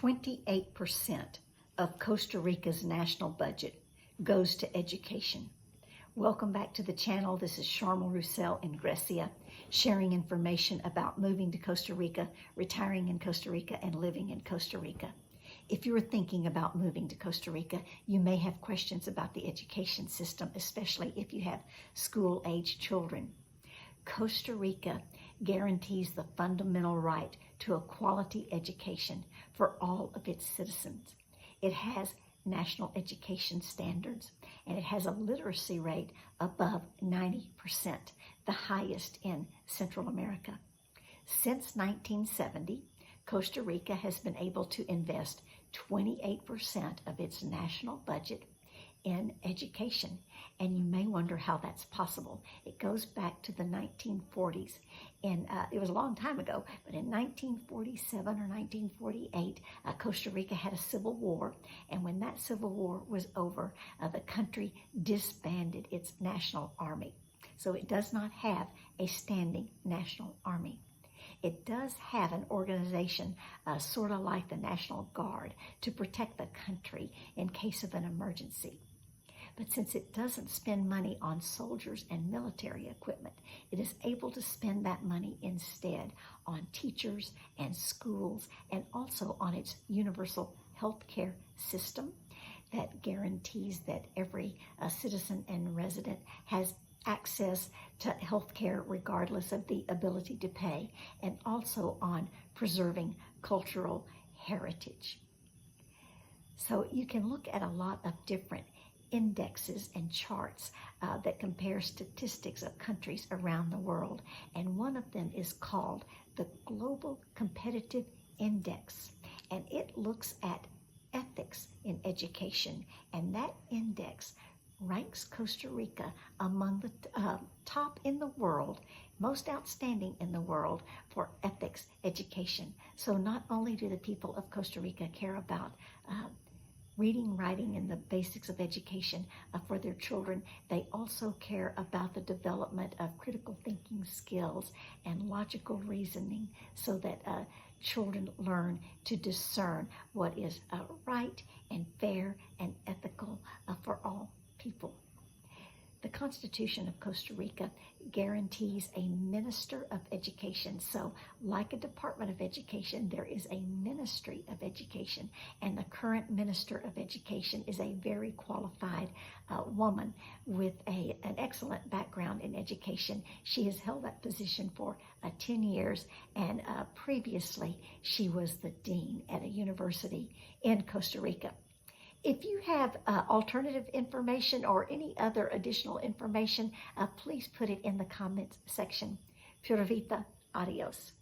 28% of Costa Rica's national budget goes to education. Welcome back to the channel. This is Charmel Roussel in Grecia, sharing information about moving to Costa Rica, retiring in Costa Rica, and living in Costa Rica. If you're thinking about moving to Costa Rica, you may have questions about the education system, especially if you have school-age children. Costa Rica guarantees the fundamental right to a quality education for all of its citizens. It has national education standards, and it has a literacy rate above 90%, the highest in Central America. Since 1970, Costa Rica has been able to invest 28% of its national budget in education. And you may wonder how that's possible. It goes back to the 1940s. And it was a long time ago, but in 1947 or 1948, Costa Rica had a civil war. And when that civil war was over, the country disbanded its national army. So it does not have a standing national army. It does have an organization sort of like the National Guard to protect the country in case of an emergency. But since it doesn't spend money on soldiers and military equipment, it is able to spend that money instead on teachers and schools, and also on its universal health care system that guarantees that every citizen and resident has access to health care regardless of the ability to pay, and also on preserving cultural heritage. So you can look at a lot of different indexes and charts that compare statistics of countries around the world. And one of them is called the Global Competitive Index. And it looks at ethics in education. And that index ranks Costa Rica among the top in the world, most outstanding in the world for ethics education. So not only do the people of Costa Rica care about reading, writing, and the basics of education for their children, they also care about the development of critical thinking skills and logical reasoning so that children learn to discern what is right and fair and ethical for all people. The Constitution of Costa Rica guarantees a Minister of Education. So like a Department of Education, there is a Ministry of Education, and the current Minister of Education is a very qualified woman with an excellent background in education. She has held that position for 10 years, and previously she was the dean at a university in Costa Rica. If you have alternative information or any other additional information, please put it in the comments section. Pura vida, adios.